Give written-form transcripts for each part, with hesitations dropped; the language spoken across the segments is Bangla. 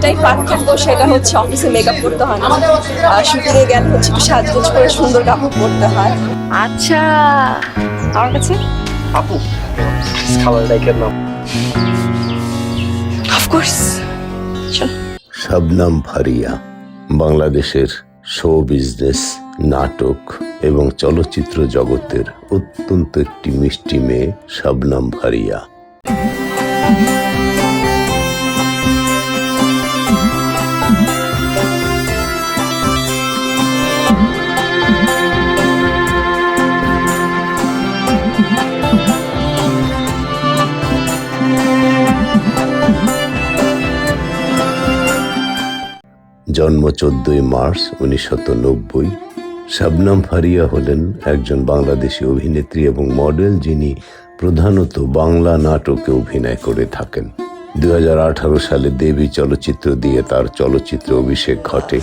একটাই পার্থক্য, সেটা হচ্ছে অফিসে মেকআপ করতে হয় না, শুটিংয়ে গেলে হচ্ছে একটু সাজগোজ করে সুন্দর কাপড় পরতে হয়। আচ্ছা, আমার কাছে আপু খাবার ডাইকের নাম অফকোর্স। শবনম ফারিয়া বাংলাদেশের শো বিজনেস, নাটক এবং চলচ্চিত্র জগতের অত্যন্ত একটি মিষ্টি মেয়ে শবনম ফারিয়া। জন্ম 14 মার্চ 1990। শবনম ফারিয়া হলেন একজন বাংলাদেশি অভিনেত্রী এবং মডেল, যিনি প্রধানত বাংলা নাটকে অভিনয় করে থাকেন। 2018 সালে দেবী চলচ্চিত্র দিয়ে তার চলচ্চিত্র অভিষেক ঘটে।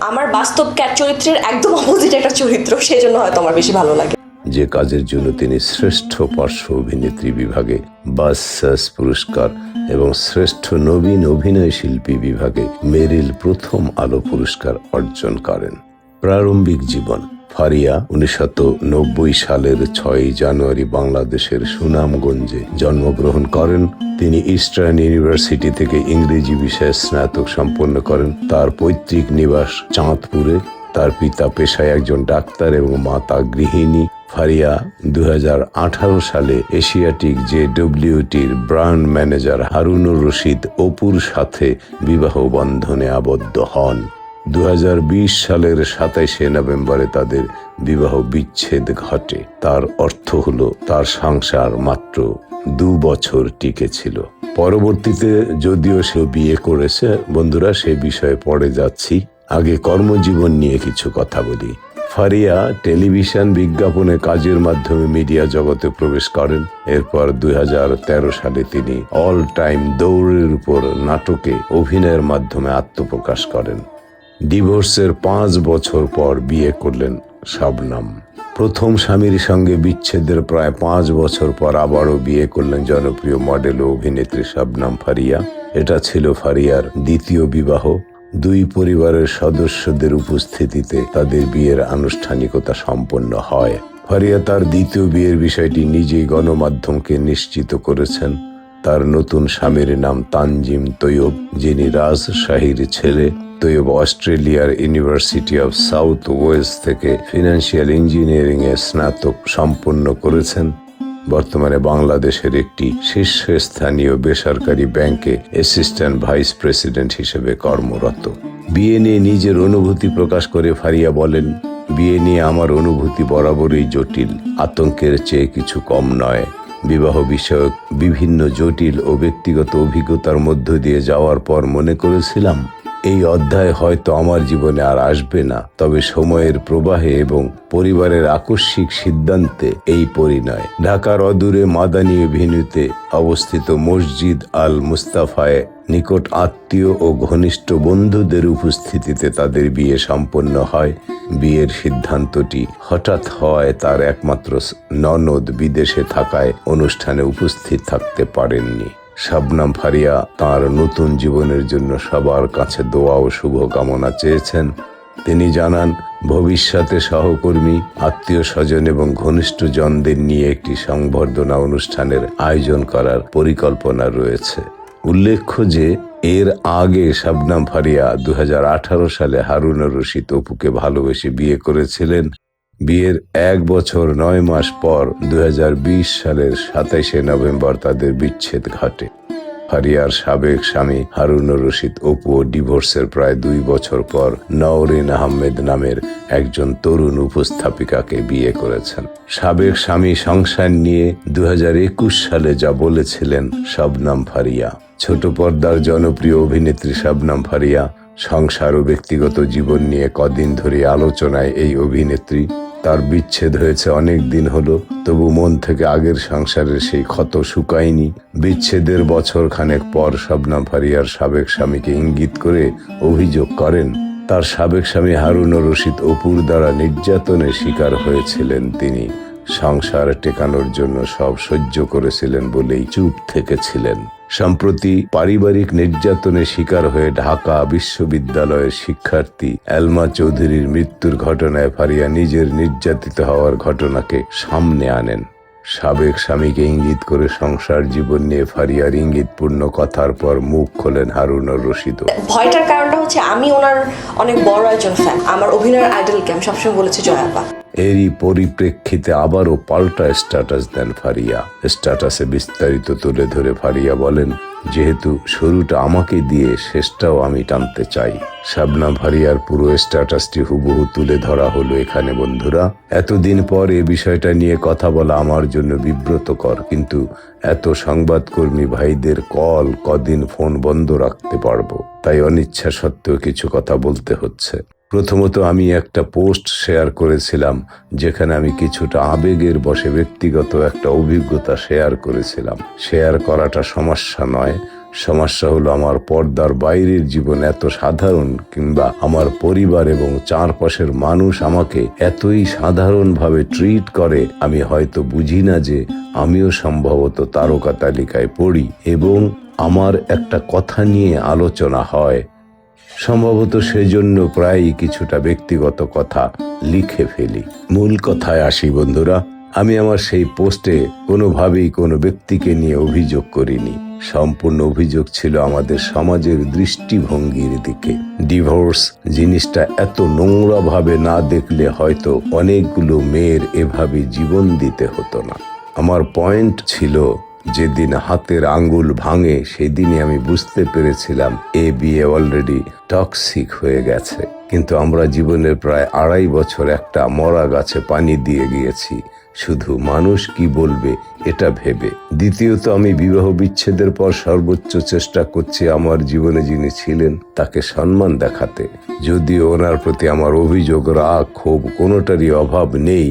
আমার বাস্তব ক্যাট চরিত্রের একদম অপোজিট একটা চরিত্র, সেজন্য হয়তো আমার বেশি ভালো লাগে। যে কাজের জন্য তিনি শ্রেষ্ঠ পার্শ্ব অভিনেত্রী বিভাগে বাচসাস পুরস্কার এবং শ্রেষ্ঠ নবীন অভিনয় শিল্পী বিভাগে মেরিল প্রথম আলো পুরস্কার অর্জন করেন। প্রারম্ভিক জীবন। ফারিয়া 1990 সালের 6 জানুয়ারি বাংলাদেশের সুনামগঞ্জে জন্মগ্রহণ করেন। তিনি ইস্টার্ন ইউনিভার্সিটি থেকে ইংরেজি বিষয়ে স্নাতক সম্পন্ন করেন। তার পৈতৃক নিবাস চাঁদপুরে। তার পিতা পেশায় একজন ডাক্তার এবং মাতা গৃহিণী। ফারিয়া 2018 সালে এশিয়াটিক JWT'র ব্র্যান্ড ম্যানেজার হারুনুর রশিদ অপুর সাথে বিবাহ বন্ধনে আবদ্ধ হন। 2020 সালের 27 নভেম্বরে তাদের বিবাহ বিচ্ছেদ ঘটে। তার অর্থ হলো তার সংসার মাত্র 2 বছর টিকে ছিল। পরবর্তীতে যদিও সে বিয়ে করেছে, বন্ধুরা সে বিষয়ে পড়ে যাচ্ছি। আগে কর্মজীবন নিয়ে কিছু কথা বলি। ফারিয়া টেলিভিশন বিজ্ঞাপনে কাজের মাধ্যমে মিডিয়া জগতে প্রবেশ করেন। এরপর 2013 সালে তিনি অল টাইম দৌড়ের উপর নাটকে অভিনয়ের মাধ্যমে আত্মপ্রকাশ করেন। ডিভোর্সের 5 বছর পর বিয়ে করলেন শবনম। প্রথম স্বামীর সঙ্গে বিচ্ছেদের প্রায় 5 বছর পর আবারও বিয়ে করলেন জনপ্রিয় মডেল ও অভিনেত্রী শবনম ফারিয়া। এটা ছিল ফারিয়ার দ্বিতীয় বিবাহ। 2 পরিবারের সদস্যদের উপস্থিতিতে তাদের বিয়ের আনুষ্ঠানিকতা সম্পন্ন হয়। ফারিয়া তার দ্বিতীয় বিয়ের বিষয়টি নিজেই গণমাধ্যমকে নিশ্চিত করেছেন। তার নতুন স্বামীর নাম তানজিম তৈয়ব, যিনি রাজশাহীর ছেলে। তৈয়ব অস্ট্রেলিয়ার ইউনিভার্সিটি অফ সাউথ ওয়েলস থেকে ফিনান্সিয়াল ইঞ্জিনিয়ারিং এ স্নাতক সম্পন্ন করেছেন। বর্তমানে বাংলাদেশের একটি শীর্ষস্থানীয় বেসরকারি ব্যাংকে অ্যাসিস্ট্যান্ট ভাইস প্রেসিডেন্ট হিসেবে কর্মরত। বিয়ে নিয়ে নিজের অনুভূতি প্রকাশ করে ফারিয়া বলেন, বিয়ে নিয়ে আমার অনুভূতি বরাবরই জটিল, আতঙ্কের চেয়ে কিছু কম নয়। বিবাহ বিষয়ক বিভিন্ন জটিল ও ব্যক্তিগত অভিজ্ঞতার মধ্য দিয়ে যাওয়ার পর মনে করেছিলাম এই অধ্যায় হয়তো আমার জীবনে আর আসবে না। তবে সময়ের প্রবাহে এবং পরিবারের আকস্মিক সিদ্ধান্তে এই পরিণয়। ঢাকার অদূরে মাদানী ভেন্যুতে অবস্থিত মসজিদ আল মুস্তাফায় নিকট আত্মীয় ও ঘনিষ্ঠ বন্ধুদের উপস্থিতিতে তাদের বিয়ে সম্পন্ন হয়। বিয়ের সিদ্ধান্তটি হঠাৎ হওয়ায় তার একমাত্র ননদ বিদেশে থাকায় অনুষ্ঠানে উপস্থিত থাকতে পারেননি। শবনম ফারিয়া তার নতুন জীবনের জন্য সবার কাছে দোয়া ও শুভকামনা চেয়েছেন। তিনি জানান, ভবিষ্যতে সহকর্মী, আত্মীয় স্বজন এবং ঘনিষ্ঠ জনদের নিয়ে একটি সংবর্ধনা অনুষ্ঠানের আয়োজন করার পরিকল্পনা রয়েছে। উল্লেখ্য যে এর আগে শবনম ফারিয়া 2018 সালে হারুনুর রশিদ অপুকে ভালোবেসে বিয়ে করেছিলেন। বিয়ের 1 বছর 9 মাস পর 2020 সালের 27 নভেম্বর তাদের বিচ্ছেদ ঘটে। ফারিয়ার সাবেক স্বামী হারুনুর রশিদ অপু ডিভোর্সের প্রায় 2 বছর পর নওরিন আহমেদ নামের একজন তরুণ উপস্থাপিকাকে বিয়ে করেছেন। সাবেক স্বামী সংসার নিয়ে 2021 সালে যা বলেছিলেন শবনম ফারিয়া। ছোট পর্দার জনপ্রিয় অভিনেত্রী শবনম ফারিয়া সংসার ও ব্যক্তিগত জীবন নিয়ে কদিন ধরে আলোচনায় এই অভিনেত্রী। তার বিচ্ছেদ হয়েছে অনেক দিন হলো, তবু মন থেকে আগের সংসারের সেই ক্ষত শুকায়নি। বিচ্ছেদের বছর খানেক পর শবনম ফারিয়ার সাবেক স্বামীকে ইঙ্গিত করে অভিযোগ করেন, তার সাবেক স্বামী হারুনুর রশিদ অপুর দ্বারা নির্যাতনের শিকার হয়েছিলেন তিনি। সংসার টেকানোর জন্য সব সহ্য করেছিলেন বলেই চুপ থেকেছিলেন। সম্প্রতি পারিবারিক নির্যাতনের শিকার হয়ে ঢাকা বিশ্ববিদ্যালয়ের শিক্ষার্থী এলমা চৌধুরীর মৃত্যুর ঘটনায় ফারিয়া নিজের নির্যাতিত হওয়ার ঘটনাকে সামনে আনেন। সাবেক স্বামীকে ইঙ্গিত করে সংসার জীবন নিয়ে ফারিয়ার ইঙ্গিতপূর্ণ কথার পর মুখ খোলেন হারুনুর রশিদও। ভয়টার কারণটা হচ্ছে আমি ওনার অনেক বড় একজন ফ্যান। আমার অভিনয়ের আইডলকে আমি সবসময় বলেছি জয়াপা। এরই পরিপ্রেক্ষিতে আবারও পাল্টা স্ট্যাটাস দেন ফারিয়া। স্ট্যাটাসে বিস্তারিত তুলে ধরে ফারিয়া বলেন, যেহেতু শুরুটা আমাকে দিয়ে শেষটাও আমি টানতে চাই। শাবনাম ফারিয়ার পুরো স্ট্যাটাসটি হুবহু তুলে ধরা হলো এখানে। বন্ধুরা, এতদিন পর এ বিষয়টা নিয়ে কথা বলা আমার জন্য বিব্রতকর, কিন্তু এত সংবাদকর্মী ভাইদের কল কদিন ফোন বন্ধ রাখতে পারবো, তাই অনিচ্ছা সত্ত্বেও কিছু কথা বলতে হচ্ছে। প্রথমত, আমি একটা পোস্ট শেয়ার করেছিলাম যেখানে আমি কিছুটা আবেগের বশে ব্যক্তিগত একটা অভিজ্ঞতা শেয়ার করেছিলাম। শেয়ার করাটা সমস্যা নয়, সমস্যা হলো আমার পর্দার বাইরের জীবন এত সাধারণ, কিংবা আমার পরিবার এবং চারপাশের মানুষ আমাকে এতই সাধারণভাবে ট্রিট করে, আমি হয়তো বুঝি না যে আমিও সম্ভবত তারকা তালিকায় পড়ি এবং আমার একটা কথা নিয়ে আলোচনা হয়। সম্ভবত সেজন্য প্রায়ই কিছুটা ব্যক্তিগত কথা লিখে ফেলি। মূল কথায় আসি বন্ধুরা, আমি আমার সেই পোস্টে কোনোভাবেই কোনো ব্যক্তিকে নিয়ে অভিযোগ করিনি। সম্পূর্ণ অভিযোগ ছিল আমাদের সমাজের দৃষ্টিভঙ্গির দিকে। ডিভোর্স জিনিসটা এত নোংরা ভাবে না দেখলে হয়তো অনেকগুলো মেয়ের এভাবে জীবন দিতে হতো না। আমার পয়েন্ট ছিল, যেদিন হাতের আঙ্গুল ভাঙে সেদিনই আমি বুঝতে পেরেছিলাম এ বিয়ে অলরেডি টক্সিক হয়ে গেছে। কিন্তু আমরা জীবনের প্রায় 2.5 বছর একটা মরা গাছে পানি দিয়ে গিয়েছি, শুধু মানুষ কি বলবে এটা ভেবে। দ্বিতীয়ত, আমি বিবাহ বিচ্ছেদের পর সর্বোচ্চ চেষ্টা করছি আমার জীবনে যিনি ছিলেন তাকে সম্মান দেখাতে। যদিও ওনার প্রতি আমার অভিযোগ, রাগ, ক্ষোভ কোনোটারই অভাব নেই,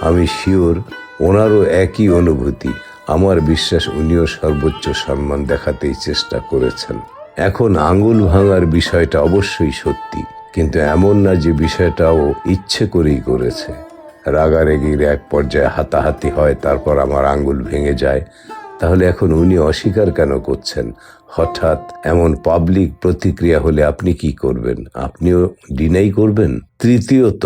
আমি শিওর ওনারও একই অনুভূতি। আমার বিশ্বাস উনিও সর্বোচ্চ সম্মান দেখাতেই চেষ্টা করেছেন। এখন আঙ্গুল ভাঙার বিষয়টা অবশ্যই সত্যি, কিন্তু এমন না যে বিষয়টাও ইচ্ছে করেই করেছে। রাগারেগির এক পর্যায়ে হাতাহাতি হয়, তারপর আমার আঙ্গুল ভেঙে যায়। তাহলে এখন উনি অস্বীকার কেন করছেন? হঠাৎ এমন পাবলিক প্রতিক্রিয়া হলে আপনি কি করবেন? আপনিও ডিনাই করবেন? তৃতীয়ত,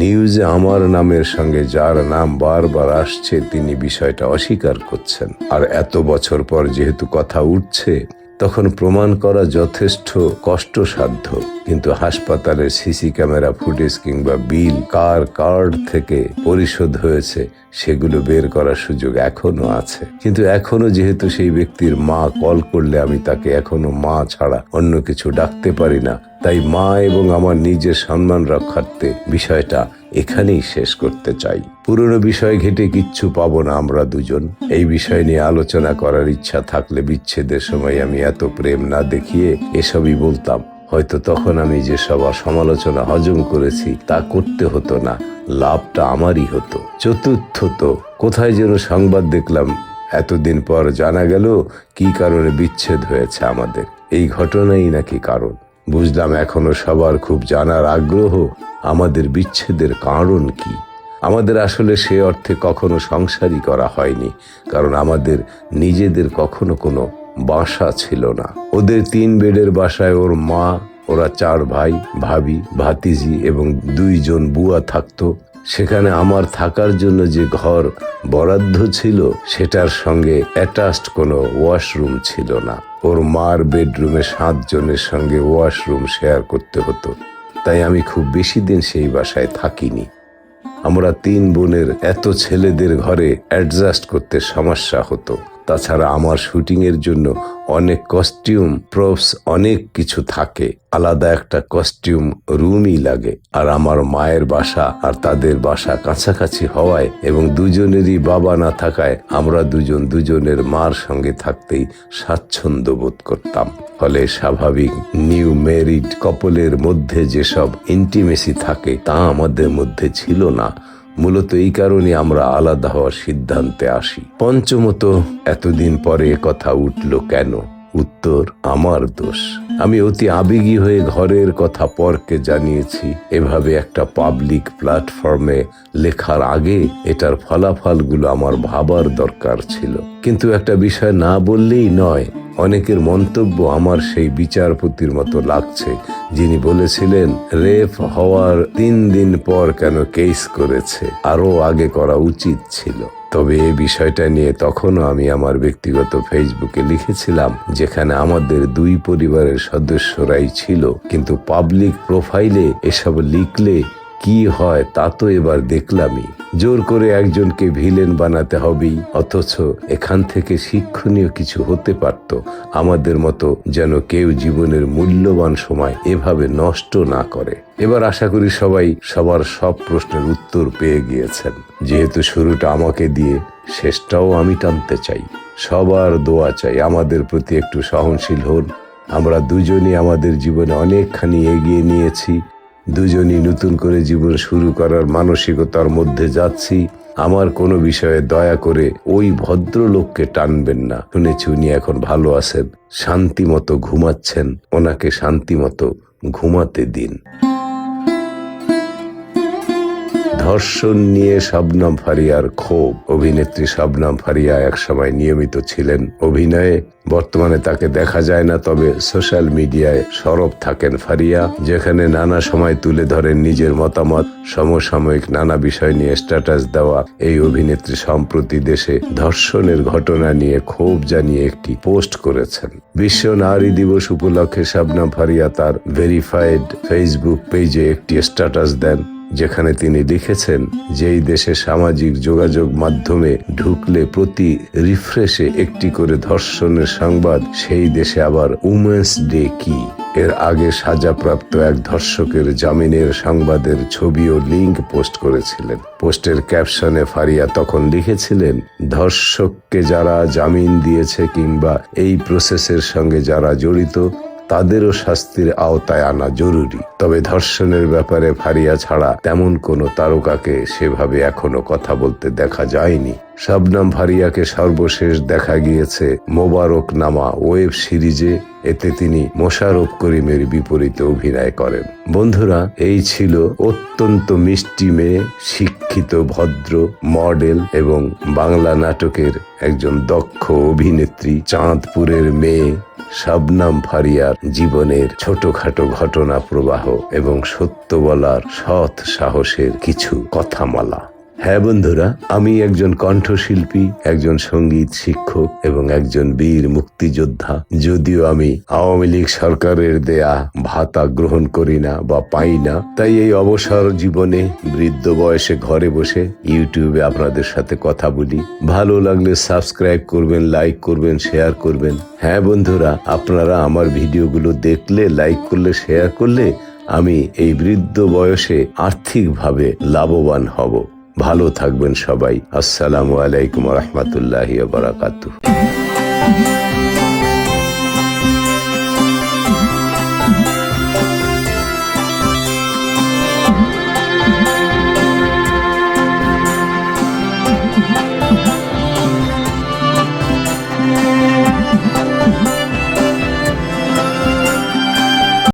নিউজে আমার নামের সঙ্গে যার নাম বারবার আসছে তিনি বিষয়টা অস্বীকার করছেন। আর এত বছর পর যেহেতু কথা উঠছে, তখন প্রমাণ করা যথেষ্ট কষ্টসাধ্য। কিন্তু হাসপাতালের সিসি ক্যামেরা ফুটেজ কিংবা বিল কার কার্ড থেকে পরিশোধ হয়েছে সেগুলো বের করার সুযোগ এখনো আছে। কিন্তু এখনো যেহেতু সেই ব্যক্তির মা কল করলে আমি তাকে এখনো মা ছাড়া অন্য কিছু ডাকতে পারি না, তাই মা এবং আমার নিজের সম্মান রক্ষার্থে বিষয়টা এখানেই শেষ করতে চাই। পুরনো বিষয় ঘেটে কিচ্ছু পাবো না আমরা দুজন। এই বিষয় নিয়ে আলোচনা করার ইচ্ছা থাকলে বিচ্ছেদের সময় আমি এত প্রেম না দেখিয়ে এসবই বলতাম। হয়তো তখন আমি যে সবার সমালোচনা হজম করেছি তা করতে হতো না, লাভটা আমারই হতো। চতুর্থত, কোথায় যেন সংবাদ দেখলাম এতদিন পর জানা গেল কি কারণে বিচ্ছেদ হয়েছে আমাদের। এই ঘটনাই নাকি কারণ। বুঝলাম এখনো সবার খুব জানার আগ্রহ আমাদের বিচ্ছেদের কারণ কি। আমাদের আসলে সে অর্থে কখনো সংসারই করা হয়নি, কারণ আমাদের নিজেদের কখনো কোনো বাসা ছিল না। ওদের 3 বেডের বাসায় ওর মা, ওরা 4 ভাই, ভাবি, ভাতিজি এবং 2 জন বুয়া থাকতো। সেখানে আমার থাকার জন্য যে ঘর বরাদ্দ ছিল সেটার সঙ্গে অ্যাটাচড কোনো ওয়াশরুম ছিল না। ওর মার বেডরুমে 7 জনের সঙ্গে ওয়াশরুম শেয়ার করতে হতো, তাই আমি খুব বেশি দিন সেই বাসায় থাকিনি। আমরা 3 বোনের এত ছেলেদের ঘরে অ্যাডজাস্ট করতে সমস্যা হতো। তাছাড়া আমার শুটিং এর জন্য অনেক কস্টিউম, প্রপস, অনেক কিছু থাকে। আলাদা একটা কস্টিউম রুমই লাগে। আর আমার মায়ের বাসা আর তাদের বাসা কাছাকাছি হওয়ায় এবং দুজনেরই বাবা না থাকায় আমরা দুজনের মার সঙ্গে থাকতেই স্বাচ্ছন্দ্য বোধ করতাম। ফলে স্বাভাবিক নিউ ম্যারিড কাপলের মধ্যে যেসব ইন্টিমেসি থাকে তা আমাদের মধ্যে ছিল না। মূলত এই কারণে আমরা আলাদা হওয়ার সিদ্ধান্তে আসি। পঞ্চমত, এতদিন পরে কথা উঠল কেন? উত্তর, আমার দোষ। আমি অতি আবেগী হয়ে ঘরের কথা পরকে জানিয়েছি। এভাবে একটা পাবলিক প্ল্যাটফর্মে লেখার আগে এটার ফলাফলগুলো আমার ভাবার দরকার ছিল। কিন্তু একটা বিষয় না বললেই নয়, অনেকের মন্তব্য আমার সেই বিচারপতির মতো লাগছে যিনি বলেছিলেন রেপ হওয়ার 3 দিন পর কেন কেস করেছে, আরো আগে করা উচিত ছিল। তবে এই বিষয়টা নিয়ে তখনও আমি আমার ব্যক্তিগত ফেসবুকে লিখেছিলাম, যেখানে আমাদের 2 পরিবারের সদস্যরাই ছিল। কিন্তু পাবলিক প্রোফাইলে এসব লিখলে কি হয় তা তো এবার দেখলামই। জোর করে একজনকে ভিলেন বানাতে হবেই, অথচ এখান থেকে শিক্ষণীয় কিছু হতে পারত। আমাদের মতো যেন কেউ জীবনের মূল্যবান সময় এভাবে নষ্ট না করে। এবার আশা করি সবাই সবার সব প্রশ্নের উত্তর পেয়ে গিয়েছেন। যেহেতু শুরুটা আমাকে দিয়ে, শেষটাও আমি টানতে চাই। সবার দোয়া চাই, আমাদের প্রতি একটু সহনশীল হন। আমরা দুজনই আমাদের জীবনে অনেকখানি এগিয়ে নিয়েছি, দুজনই নতুন করে জীবন শুরু করার মানসিকতার মধ্যে যাচ্ছি। আমার কোনো বিষয়ে দয়া করে ওই ভদ্রলোককে টানবেন না। শুনেছি উনি এখন ভালো আছেন, শান্তি মতো ঘুমাচ্ছেন। ওনাকে শান্তি মতো ঘুমাতে দিন। ধর্ষণ নিয়ে শবনম ফারিয়ার ক্ষোভ। অভিনেত্রী শবনম ফারিয়া একসময় নিয়মিত ছিলেন অভিনয়ে। বর্তমানে তাকে দেখা যায় না, তবে সোশ্যাল মিডিয়ায় সরব থাকেন ফারিয়া, যেখানে নানা সময় তুলে ধরেন নিজের মতামত। সমসাময়িক নানা বিষয় নিয়ে স্ট্যাটাস দেওয়া এই অভিনেত্রী সম্প্রতি দেশে ধর্ষণের ঘটনা নিয়ে ক্ষোভ জানিয়ে একটি পোস্ট করেছেন। বিশ্ব নারী দিবস উপলক্ষে শবনম ফারিয়া তার ভেরিফাইড ফেসবুক পেজে একটি স্ট্যাটাস দেন, যেখানে তিনি লিখেছেন, যেই দেশে সামাজিক যোগাযোগ মাধ্যমে ঢুকলে প্রতি রিফ্রেশে একটি করে ধর্ষণের সংবাদ, সেই দেশে আবার উমেন্স ডে কি? এর আগে সাজাপ্রাপ্ত এক ধর্ষকের জামিনের সংবাদের ছবি ও লিঙ্ক পোস্ট করেছিলেন। পোস্টের ক্যাপশনে ফারিয়া তখন লিখেছিলেন, ধর্ষককে যারা জামিন দিয়েছে কিংবা এই প্রসেসের সঙ্গে যারা জড়িত তাদেরও শাস্তির আওতায় আনা জরুরি। তবে ধর্ষণের ব্যাপারে ফারিয়া ছাড়া তেমন কোনো তারকাকে সেভাবে এখনো কথা বলতে দেখা যায়নি। শবনম ফারিয়াকে সর্বশেষ দেখা গিয়েছে মোবারক নামা ওয়েব সিরিজে। এতে তিনি মোশাররফ করিমের বিপরীতে অভিনয় করেন। বন্ধুরা, এই ছিল অত্যন্ত মিষ্টি মেয়ে, শিক্ষিত, ভদ্র, মডেল এবং বাংলা নাটকের একজন দক্ষ অভিনেত্রী, চাঁদপুরের মেয়ে শবনম ফারিয়ার জীবনের ছোটখাটো ঘটনা প্রবাহ এবং সত্য বলার সৎ সাহসের কিছু কথামালা। হ্যাঁ বন্ধুরা, আমি একজন কণ্ঠশিল্পী, একজন সঙ্গীত শিক্ষক এবং একজন বীর মুক্তিযোদ্ধা। যদিও আমি আওয়ামী লীগ সরকারের দেয়া ভাতা গ্রহণ করি না বা পাই না, তাই এই অবসর জীবনে বৃদ্ধ বয়সে ঘরে বসে ইউটিউবে আপনাদের সাথে কথা বলি। ভালো লাগলে সাবস্ক্রাইব করবেন, লাইক করবেন, শেয়ার করবেন। হ্যাঁ বন্ধুরা, আপনারা আমার ভিডিওগুলো দেখলে, লাইক করলে, শেয়ার করলে আমি এই বৃদ্ধ বয়সে আর্থিকভাবে লাভবান হব। ভালো থাকবেন সবাই। আসসালামু আলাইকুম ওয়া রাহমাতুল্লাহি ওয়া বারাকাতুহু।